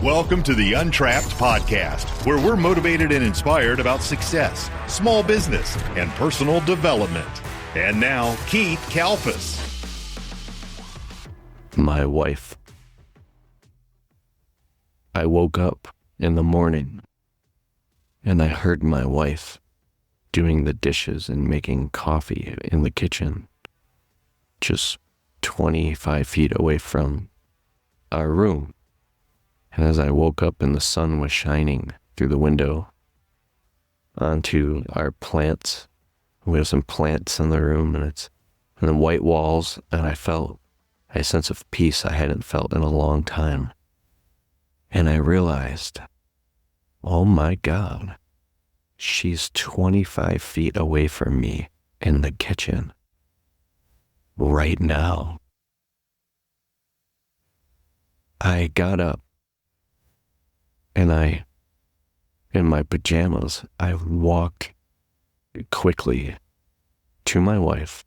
Welcome to the Untrapped Podcast, where we're motivated and inspired about success, small business, and personal development. And now, Keith Kalfas. My wife. I woke up in the morning and I heard my wife doing the dishes and making coffee in the kitchen, just 25 feet away from our room. And as I woke up and the sun was shining through the window onto our plants, we have some plants in the room and the white walls, and I felt a sense of peace I hadn't felt in a long time. And I realized, oh my God, she's 25 feet away from me in the kitchen right now. I got up and in my pajamas, I walked quickly to my wife,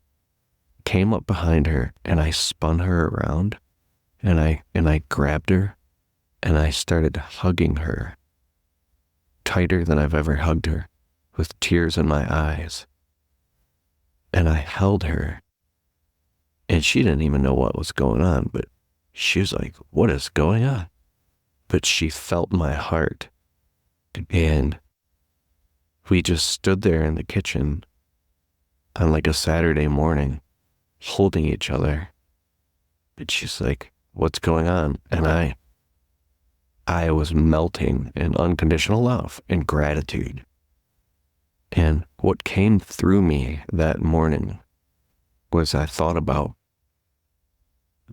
came up behind her, and I spun her around, and I grabbed her, and I started hugging her, tighter than I've ever hugged her, with tears in my eyes. And I held her, and she didn't even know what was going on, but she was like, what is going on? But she felt my heart, and we just stood there in the kitchen on like a Saturday morning, holding each other. And she's like, what's going on? And I was melting in unconditional love and gratitude. And what came through me that morning was I thought about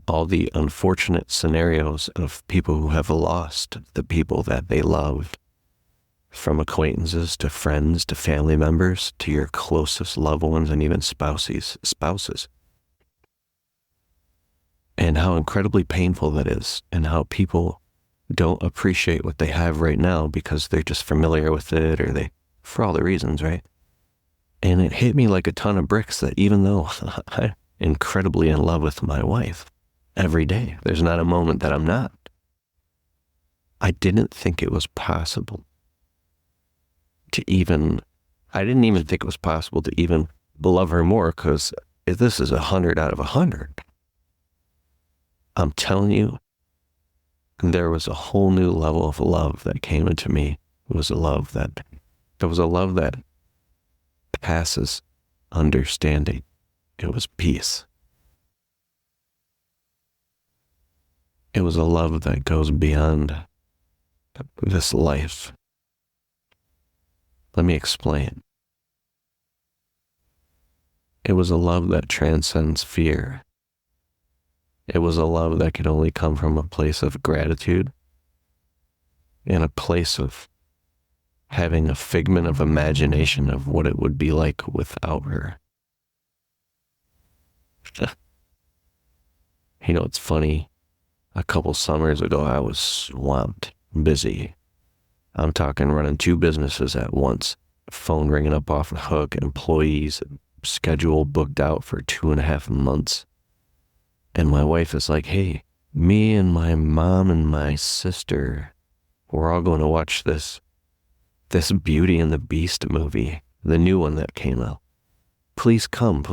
all the unfortunate scenarios of people who have lost the people that they loved, from acquaintances to friends to family members to your closest loved ones and even spouses, and how incredibly painful that is, and how people don't appreciate what they have right now because they're just familiar with it, or for all the reasons, right? And it hit me like a ton of bricks that even though I'm incredibly in love with my wife every day, there's not a moment that I'm not, I didn't think it was possible I didn't even think it was possible to even love her more, because this is 100 out of 100. I'm telling you, there was a whole new level of love that came into me. It was a love that passes understanding. It was peace. It was a love that goes beyond this life. Let me explain. It was a love that transcends fear. It was a love that could only come from a place of gratitude and a place of having a figment of imagination of what it would be like without her. You know, it's funny. A couple summers ago, I was swamped, busy. I'm talking running 2 businesses at once, phone ringing up off the hook, employees, schedule booked out for 2.5 months. And my wife is like, hey, me and my mom and my sister, we're all going to watch this Beauty and the Beast movie, the new one that came out. Please come.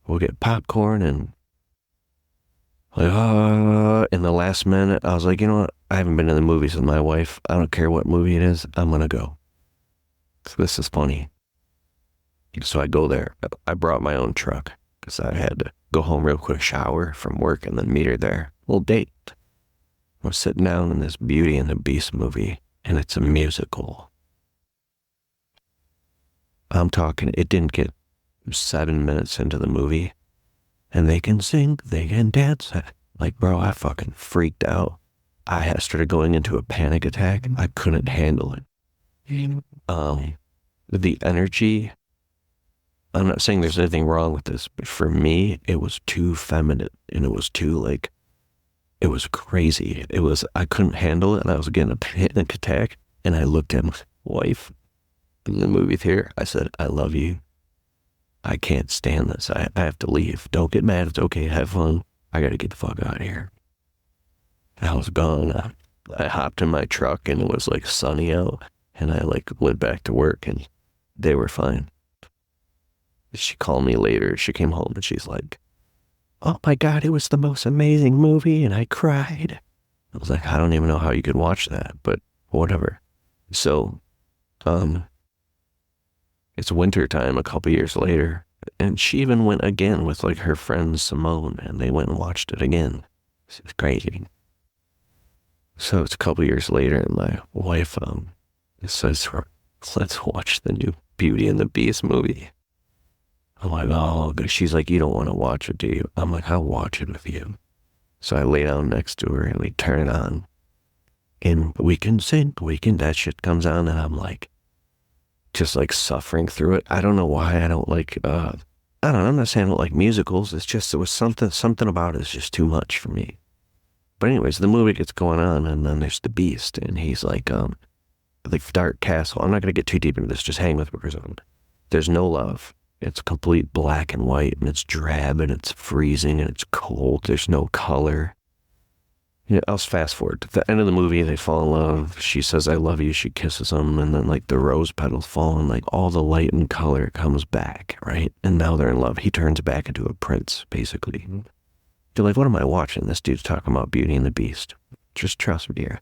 We'll get popcorn and in the last minute, I was like, you know what? I haven't been to the movies with my wife. I don't care what movie it is. I'm going to go. So this is funny. So I go there. I brought my own truck because I had to go home real quick, shower from work, and then meet her there. Little date. We're sitting down in this Beauty and the Beast movie, and it's a musical. I'm talking, it didn't get 7 minutes into the movie, and they can sing, they can dance. Like, bro, I fucking freaked out. I started going into a panic attack. I couldn't handle it. The energy, I'm not saying there's anything wrong with this, but for me, it was too feminine, and it was too, it was crazy. I couldn't handle it, and I was getting a panic attack, and I looked at my wife in the movie theater. I said, I love you. I can't stand this. I have to leave. Don't get mad. It's okay. Have fun. I got to get the fuck out of here. I was gone. I hopped in my truck and it was like sunny out, and I like went back to work and they were fine. She called me later. She came home and she's like, "Oh my God, it was the most amazing movie," and I cried. I was like, I don't even know how you could watch that, but whatever. So, it's winter time a couple years later, and she even went again with like her friend Simone, and they went and watched it again. It's crazy. So it's a couple years later, and my wife says, "Let's watch the new Beauty and the Beast movie." I'm like, "Oh," she's like, "You don't want to watch it, do you?" I'm like, "I'll watch it with you." So I lay down next to her and we turn it on. And that shit comes on, and I'm like, just like suffering through it. I don't know why I don't like, I don't know, I'm not saying I don't like musicals. It's just, it was something about it is just too much for me. But anyways, the movie gets going on, and then there's the Beast, and he's like Dark Castle. I'm not going to get too deep into this, just hang with me for a second. There's no love. It's complete black and white, and it's drab, and it's freezing, and it's cold. There's no color. Yeah, I'll fast forward to the end of the movie. They fall in love. She says, "I love you." She kisses him, and then like the rose petals fall, and like all the light and color comes back, right? And now they're in love. He turns back into a prince, basically. You're like, what am I watching? This dude's talking about Beauty and the Beast. Just trust me here.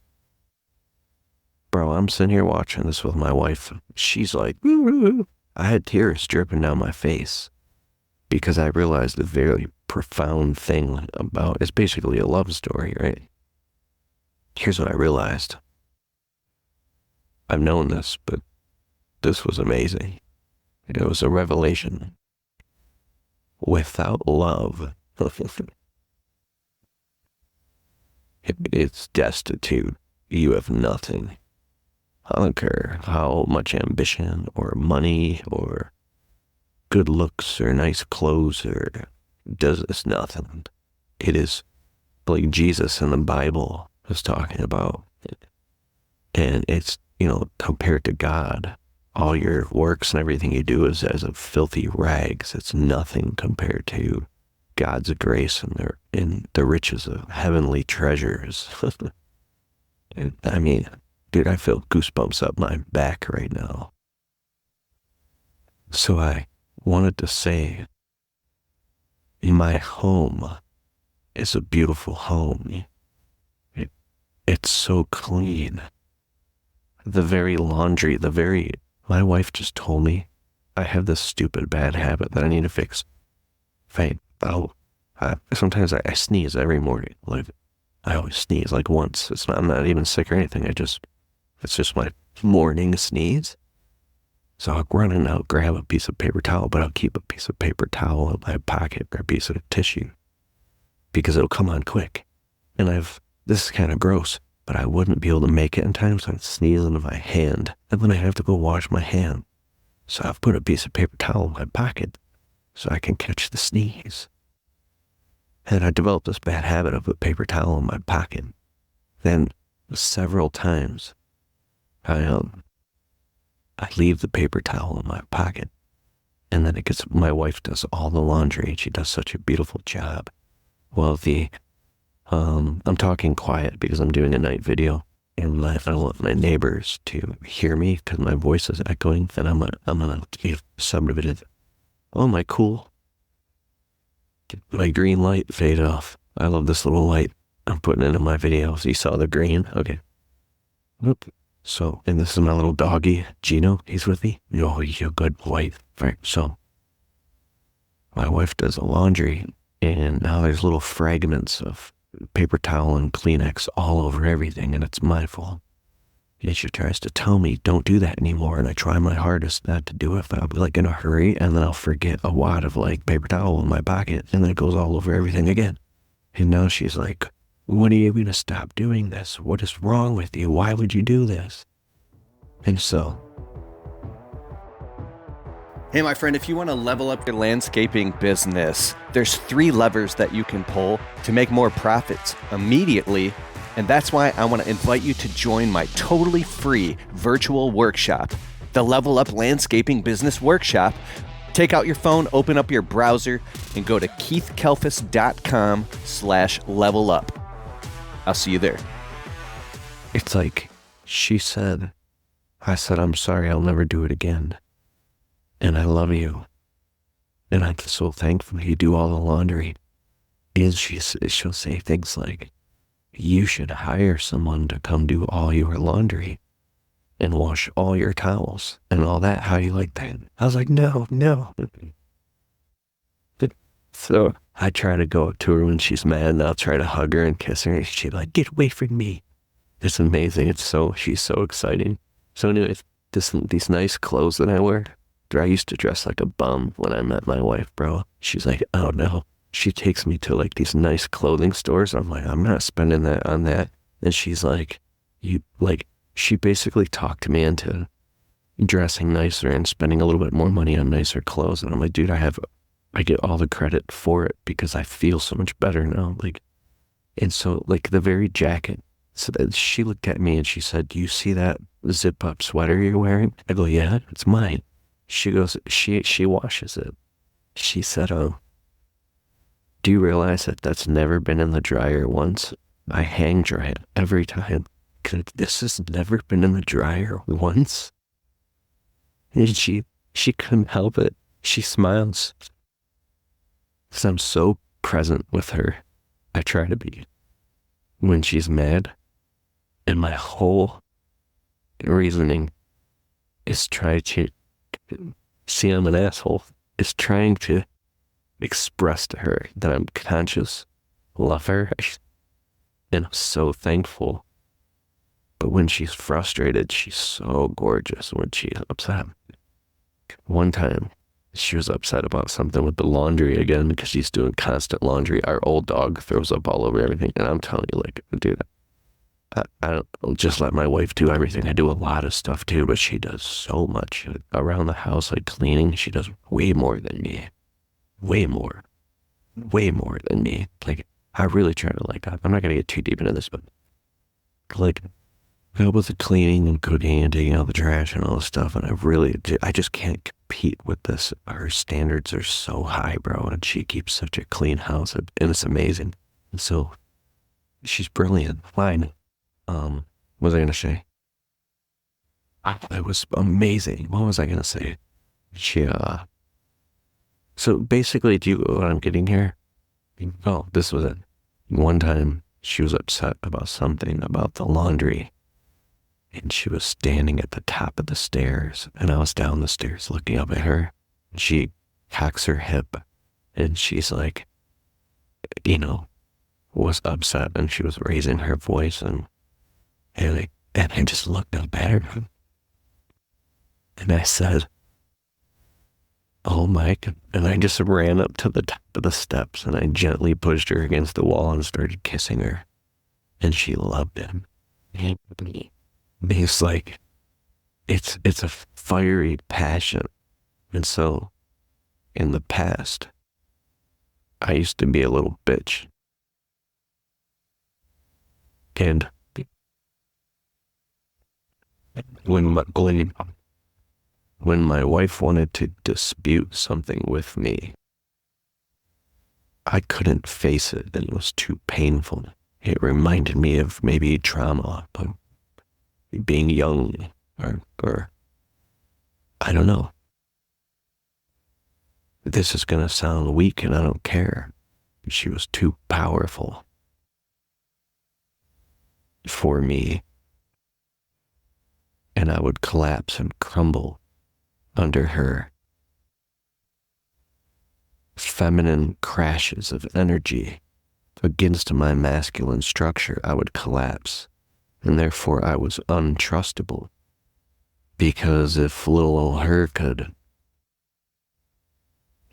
Bro, I'm sitting here watching this with my wife. She's like, "Woo-woo." I had tears dripping down my face because I realized the very profound thing about it's basically a love story, right? Here's what I realized. I've known this, but this was amazing. It was a revelation. Without love, it's destitute. You have nothing. I don't care how much ambition or money or good looks or nice clothes or does this nothing. It is like Jesus in the Bible was talking about. And it's, compared to God, all your works and everything you do is as of filthy rags. It's nothing compared to God's grace and the riches of heavenly treasures. And, I mean, dude, I feel goosebumps up my back right now. So I wanted to say, my home is a beautiful home. It's so clean. The very laundry, my wife just told me I have this stupid bad habit that I need to fix. Sometimes I sneeze every morning. Like, I always sneeze like once. I'm not even sick or anything. It's just my morning sneeze. So I'll run and I'll grab a piece of paper towel, but I'll keep a piece of paper towel in my pocket or a piece of tissue because it'll come on quick. And this is kind of gross, but I wouldn't be able to make it in time, so I'd sneeze into my hand, and then I have to go wash my hand. So I've put a piece of paper towel in my pocket so I can catch the sneeze. And I developed this bad habit of a paper towel in my pocket. Then several times, I leave the paper towel in my pocket, and then my wife does all the laundry, and she does such a beautiful job. Well, I'm talking quiet because I'm doing a night video, and I don't want my neighbors to hear me because my voice is echoing, and I'm gonna give subdivided. Oh, my cool. My green light fade off. I love this little light. I'm putting it in my videos. You saw the green? Okay. Whoop. So, and this is my little doggy, Gino. He's with me. Oh, you're a good wife. Right. So, my wife does the laundry, and now there's little fragments of paper towel and Kleenex all over everything, and it's my fault. And she tries to tell me, don't do that anymore, and I try my hardest not to do it, but I'll be like in a hurry, and then I'll forget a wad of like paper towel in my pocket, and then it goes all over everything again. And now she's like, when are you going to stop doing this? What is wrong with you? Why would you do this? And so, hey, my friend, if you want to level up your landscaping business, there's 3 levers that you can pull to make more profits immediately. And that's why I want to invite you to join my totally free virtual workshop, the Level Up Landscaping Business Workshop. Take out your phone, open up your browser, and go to keithkelfis.com/level up. I'll see you there. it's like I said, I'm sorry, I'll never do it again. And I love you. And I'm so thankful you do all the laundry. And she'll say things like, you should hire someone to come do all your laundry and wash all your towels and all that. How you like that? I was like, no. So I try to go up to her when she's mad, and I'll try to hug her and kiss her. And she's like, get away from me. It's amazing. She's so exciting. So anyway, these nice clothes that I wear, I used to dress like a bum when I met my wife, bro. She's like, oh no. She takes me to like these nice clothing stores. I'm like, I'm not spending that on that. And she's like, she basically talked me into dressing nicer and spending a little bit more money on nicer clothes. And I'm like, dude, I get all the credit for it because I feel so much better now. And so the very jacket, so that she looked at me and she said, do you see that zip up sweater you're wearing? I go, yeah, it's mine. She goes, she washes it. She said, oh, do you realize that that's never been in the dryer once? I hang dry it every time. This has never been in the dryer once. And she couldn't help it. She smiles. So I'm so present with her. I try to be when she's mad. And my whole reasoning is try to see I'm an asshole. Is trying to express to her that I'm conscious, love her, and I'm so thankful. But when she's frustrated, she's so gorgeous when she's upset. One time, she was upset about something with the laundry again because she's doing constant laundry. Our old dog throws up all over everything. And I'm telling you, dude, I don't just let my wife do everything. I do a lot of stuff too, but she does so much around the house, cleaning. She does way more than me. Way more than me. I really try to I'm not going to get too deep into this, but help with the cleaning and cooking and taking out the trash and all this stuff. And I just can't compete with this. Her standards are so high, bro. And she keeps such a clean house, and it's amazing. And so she's brilliant. Fine. What was I going to say? It was amazing. What was I going to say? So basically, do you know what I'm getting here? Oh, this was it. One time, she was upset about something about the laundry. And she was standing at the top of the stairs. And I was down the stairs looking up at her. And she cocks her hip. And she's like, was upset. And she was raising her voice. And I just looked up at her. And I said, oh, Mike. And I just ran up to the top of the steps and I gently pushed her against the wall and started kissing her. And she loved him. It's like, it's a fiery passion. And so, in the past, I used to be a little bitch. And when my wife wanted to dispute something with me, I couldn't face it, and it was too painful. It reminded me of maybe trauma, being young, or I don't know. This is going to sound weak, and I don't care. She was too powerful for me, and I would collapse and crumble under her feminine crashes of energy against my masculine structure. I would collapse, and therefore I was untrustable, because if little old her could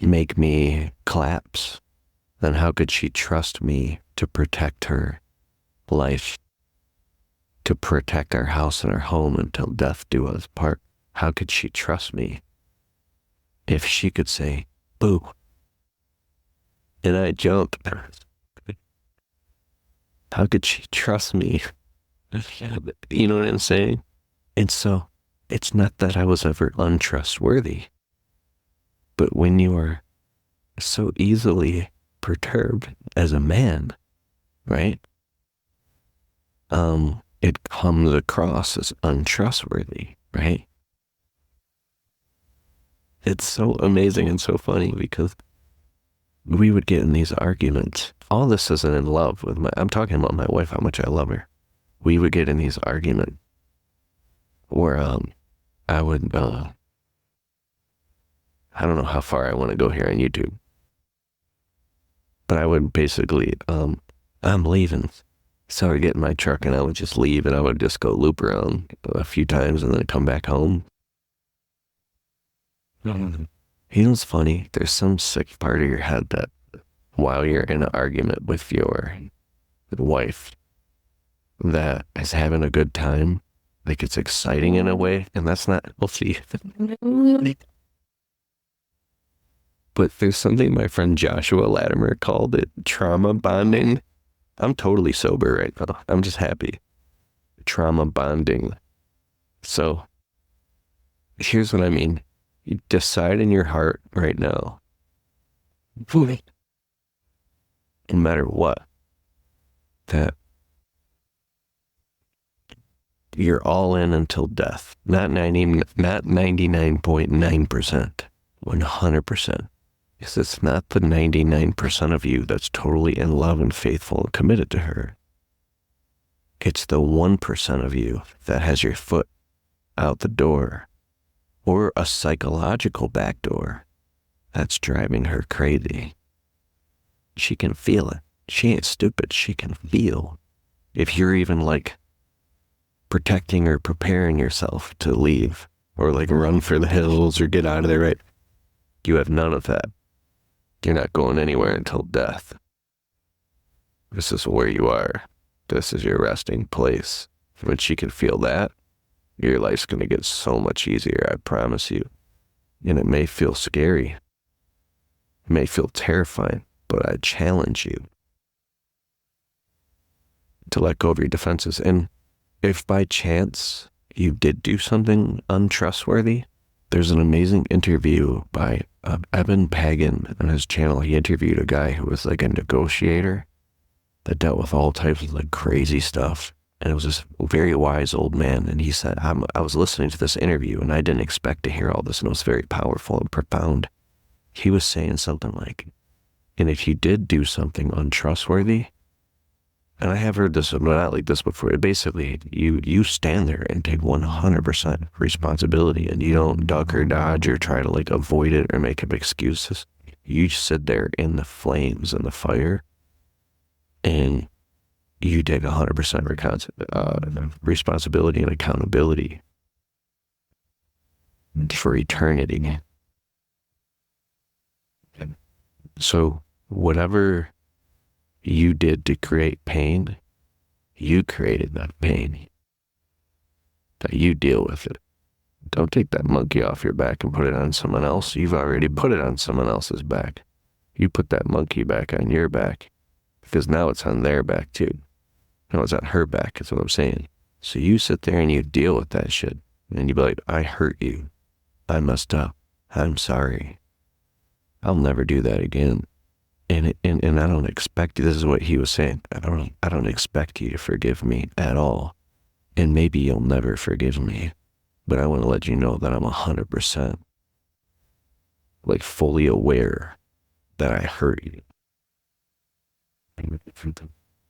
make me collapse, then how could she trust me to protect her life, to protect our house and our home until death do us part? How could she trust me if she could say, boo, and I jumped? How could she trust me? You know what I'm saying? And so, it's not that I was ever untrustworthy, but when you are so easily perturbed as a man, right? it comes across as untrustworthy, right? It's so amazing and so funny because we would get in these arguments. All this isn't in love with I'm talking about my wife, how much I love her. We would get in these arguments where I would, I don't know how far I want to go here on YouTube, but I would basically, I'm leaving. So I would get in my truck and I would just leave and I would just go loop around a few times and then come back home. You know what's funny? There's some sick part of your head that while you're in an argument with your wife that is having a good time, like it's exciting in a way, and that's not healthy. But there's something my friend Joshua Latimer called it trauma bonding. I'm totally sober right now. I'm just happy. Trauma bonding. So here's what I mean. You decide in your heart right now, no matter what, that you're all in until death. Not 99.9%, 100%. Because it's not the 99% of you that's totally in love and faithful and committed to her. It's the 1% of you that has your foot out the door or a psychological back door that's driving her crazy. She can feel it. She ain't stupid. She can feel if you're even like protecting or preparing yourself to leave or like run for the hills or get out of there, right? You have none of that. You're not going anywhere until death. This is where you are. This is your resting place. When she can feel that, your life's going to get so much easier, I promise you. And it may feel scary. It may feel terrifying, but I challenge you to let go of your defenses. And if by chance you did do something untrustworthy, there's an amazing interview by Evan Pagan on his channel. He interviewed a guy who was like a negotiator that dealt with all types of like crazy stuff. And it was this very wise old man. And he said, I was listening to this interview and I didn't expect to hear all this. And it was very powerful and profound. He was saying something like, and if you did do something untrustworthy, and I have heard this, but not like this before, basically you stand there and take 100% responsibility and you don't duck or dodge or try to like avoid it or make up excuses. You sit there in the flames and the fire and you take 100% responsibility and accountability for eternity. So whatever you did to create pain, you created that pain. That you deal with it. Don't take that monkey off your back and put it on someone else. You've already put it on someone else's back. You put that monkey back on your back because now it's on their back too. No, it's on her back, is what I'm saying. So you sit there and you deal with that shit. And you be like, I hurt you. I messed up. I'm sorry. I'll never do that again. And I don't expect you, this is what he was saying, I don't expect you to forgive me at all. And maybe you'll never forgive me. But I want to let you know that I'm 100% like fully aware that I hurt you.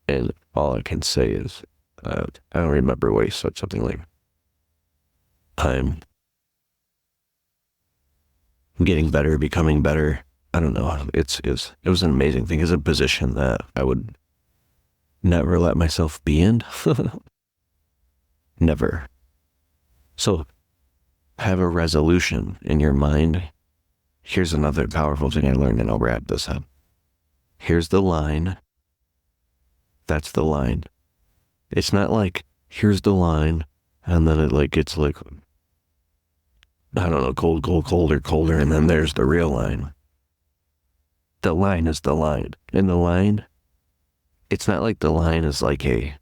And all I can say is, I don't remember what he said, something like, I'm getting better, becoming better. I don't know. It was an amazing thing. It's a position that I would never let myself be in. Never. So have a resolution in your mind. Here's another powerful thing I learned, and I'll wrap this up. Here's the line. That's the line. It's not like, here's the line, and then it like, it's like, I don't know, cold, colder, and then there's the real line. The line is the line. And the line, it's not like the line is like a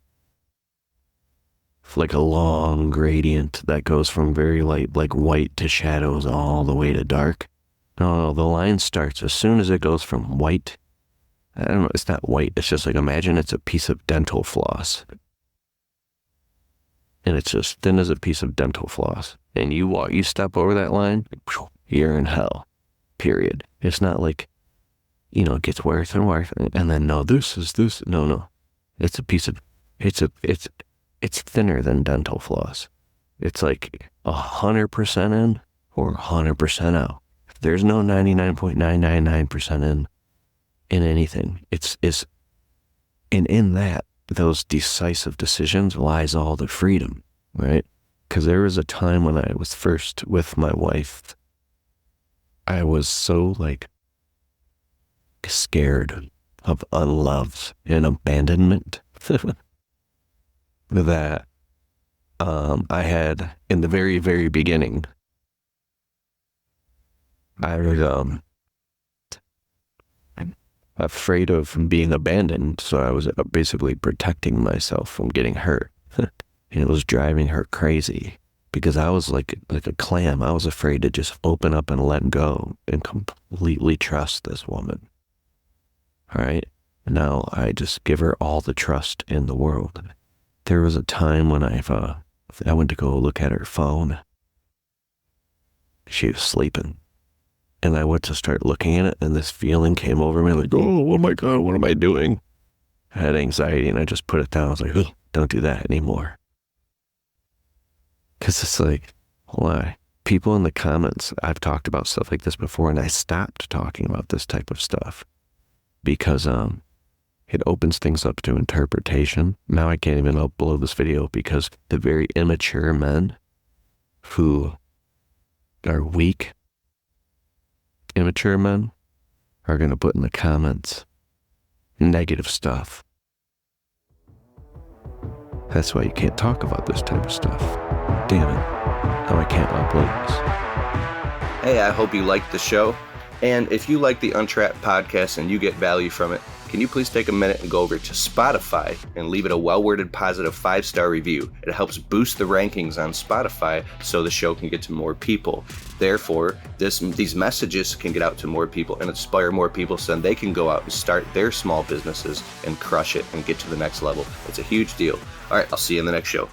long gradient that goes from very light, like white to shadows all the way to dark. No, the line starts as soon as it goes from white. I don't know, it's not white. It's just like, imagine it's a piece of dental floss. and it's as thin as a piece of dental floss. And you step over that line, you're in hell, period. It's not like, it gets worse and worse. And then, no, this is this. No. It's a piece of, it's thinner than dental floss. It's like 100% in or 100% out. There's no 99.999% in anything. It's in that, those decisive decisions lies all the freedom, right? Because there was a time when I was first with my wife, I was so scared of unloved and abandonment that I had, in the very, very beginning, I was afraid of being abandoned, so I was basically protecting myself from getting hurt. And it was driving her crazy because I was like a clam. I was afraid to just open up and let go and completely trust this woman. All right? Now I just give her all the trust in the world. There was a time when I went to go look at her phone. She was sleeping. And I went to start looking at it, and this feeling came over me like, oh my God, what am I doing? I had anxiety, and I just put it down. I was like, don't do that anymore. Because it's like, why? People in the comments, I've talked about stuff like this before, and I stopped talking about this type of stuff because it opens things up to interpretation. Now I can't even upload this video because the very immature men who are weak, immature men, are going to put in the comments negative stuff. That's why you can't talk about this type of stuff. Damn it. Now I can't upload this. Hey, I hope you liked the show. And if you like the Untrapped podcast and you get value from it, can you please take a minute and go over to Spotify and leave it a well-worded positive 5-star review? It helps boost the rankings on Spotify so the show can get to more people. Therefore, these messages can get out to more people and inspire more people so then they can go out and start their small businesses and crush it and get to the next level. It's a huge deal. All right, I'll see you in the next show.